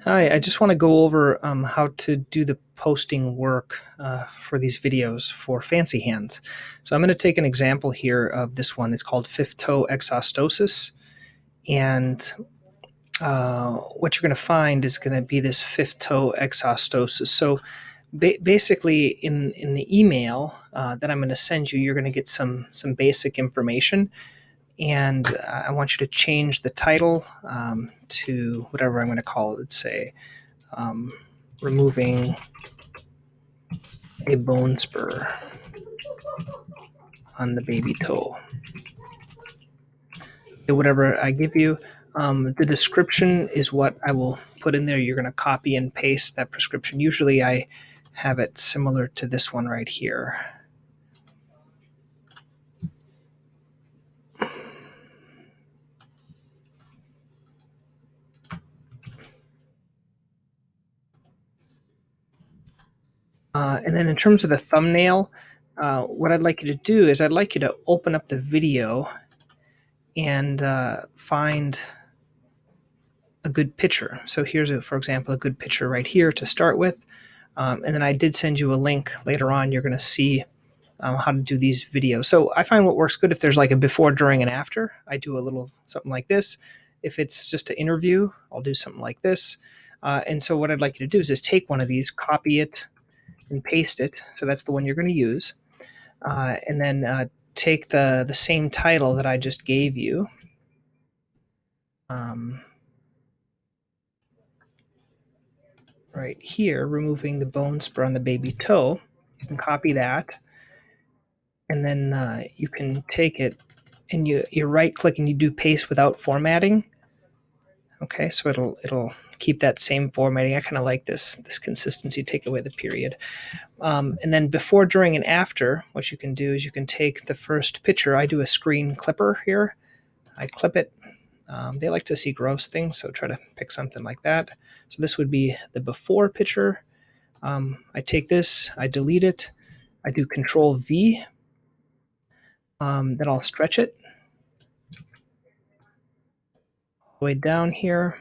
Hi, I just want to go over how to do the posting work for these videos for fancy hands. So I'm going to take an example here of this one. It's called fifth toe exostosis. And what you're going to find is going to be this fifth toe exostosis. So basically in the email that I'm going to send you, you're going to get some basic information. And I want you to change the title to whatever I'm going to call it, say, removing a bone spur on the baby toe. Whatever I give you, the description is what I will put in there. You're going to copy and paste that prescription. Usually I have it similar to this one right here. And then in terms of the thumbnail, what I'd like you to do is I'd like you to open up the video and find a good picture. So here's, for example, a good picture right here to start with. And then I did send you a link later on. You're going to see how to do these videos. So I find what works good if there's like a before, during, and after. I do a little something like this. If it's just an interview, I'll do something like this. And so what I'd like you to do is just take one of these, copy it, and paste it. So that's the one you're going to use. And then take the same title that I just gave you. Right here, removing the bone spur on the baby toe. You can copy that. And then you can take it and you right click and you do paste without formatting. Okay, so it'll keep that same formatting. I kind of like this consistency, take away the period. And then before, during, and after, what you can do is you can take the first picture. I do a screen clipper here. I clip it. They like to see gross things, so try to pick something like that. So this would be the before picture. I take this, I delete it, I do Control V, then I'll stretch it all the way down here.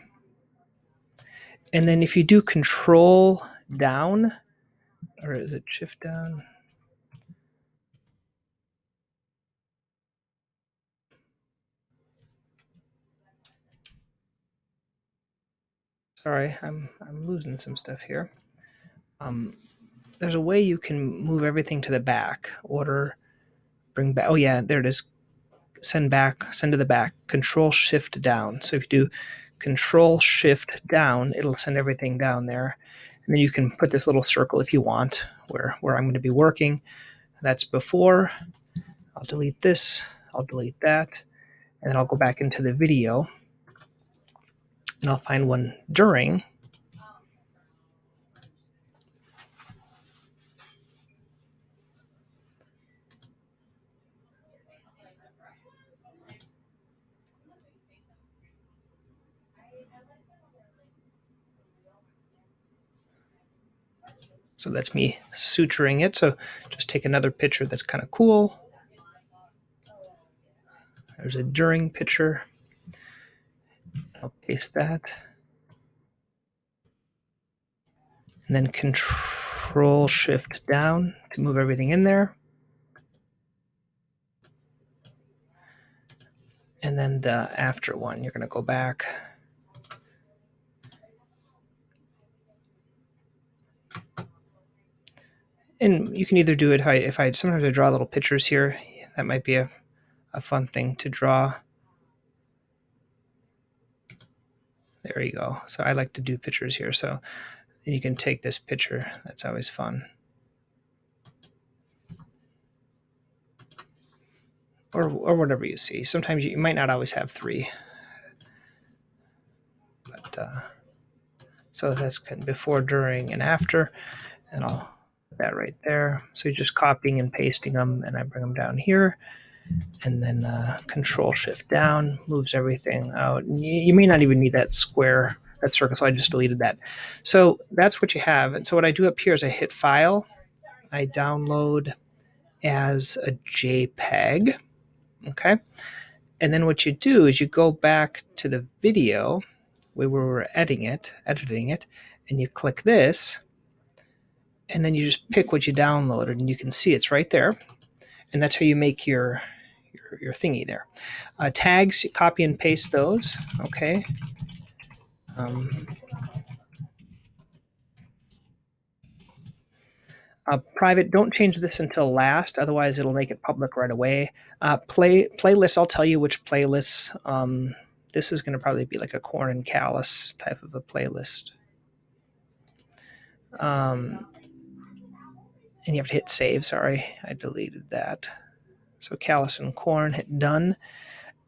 And then if you do Control down, or is it Shift down? Sorry, I'm losing some stuff here. There's a way you can move everything to the back. Order, bring back. Oh yeah, there it is. Send back, send to the back. Control Shift down. So if you do Control Shift down, it'll send everything down there. And then you can put this little circle if you want, where I'm going to be working. That's before. I'll delete this. I'll delete that. And then I'll go back into the video. And I'll find one during. So that's me suturing it. So just take another picture that's kind of cool. There's a during picture. I'll paste that. And then Control Shift down to move everything in there. And then the after one, you're going to go back. And you can either do it if I sometimes I draw little pictures here. That might be a fun thing to draw. There you go. So I like to do pictures here. So then you can take this picture. That's always fun. Or whatever you see. Sometimes you might not always have three. But so that's before, during, and after. And I'll put that right there. So you're just copying and pasting them, and I bring them down here. And then Control Shift down moves everything out. And you may not even need that square, that circle, so I just deleted that. So that's what you have. And so what I do up here is I hit File, I download as a JPEG, okay? And then what you do is you go back to the video where we were editing it, and you click this, and then you just pick what you downloaded, and you can see it's right there. And that's how you make your thingy there. Tags, you copy and paste those. Okay. Private, don't change this until last, otherwise it'll make it public right away. Playlist, I'll tell you which playlists. This is going to probably be like a corn and callus type of a playlist. And you have to hit save. Sorry, I deleted that. So callus and corn, hit done.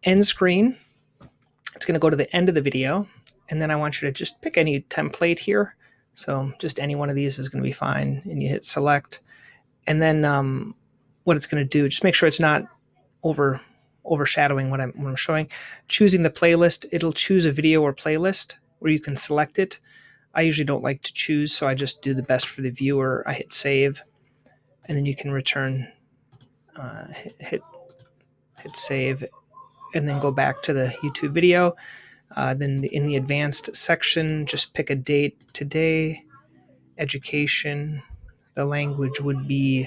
End screen. It's going to go to the end of the video. And then I want you to just pick any template here. So just any one of these is going to be fine. And you hit select. And then what it's going to do, just make sure it's not overshadowing what I'm showing. Choosing the playlist, it'll choose a video or playlist where you can select it. I usually don't like to choose, so I just do the best for the viewer. I hit save, and then you can return, hit save, and then go back to the YouTube video. Then in the advanced section, just pick a date today, education. The language would be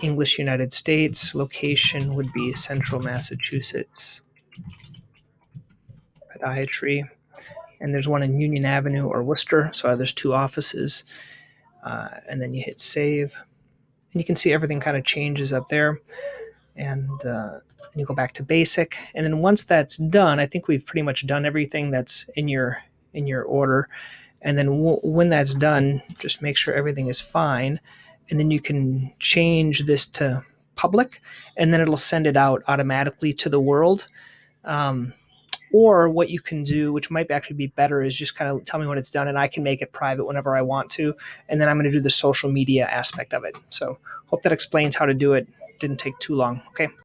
English United States. Location would be Central Massachusetts. Podiatry. And there's one in Union Avenue or Worcester. So there's 2 offices. And then you hit save. And you can see everything kind of changes up there. And you go back to basic. And then once that's done, I think we've pretty much done everything that's in your order. And then when that's done, just make sure everything is fine. And then you can change this to public, and then it'll send it out automatically to the world. Or what you can do, which might actually be better, is just kind of tell me when it's done, and I can make it private whenever I want to. And then I'm going to do the social media aspect of it. So hope that explains how to do it. Didn't take too long. Okay.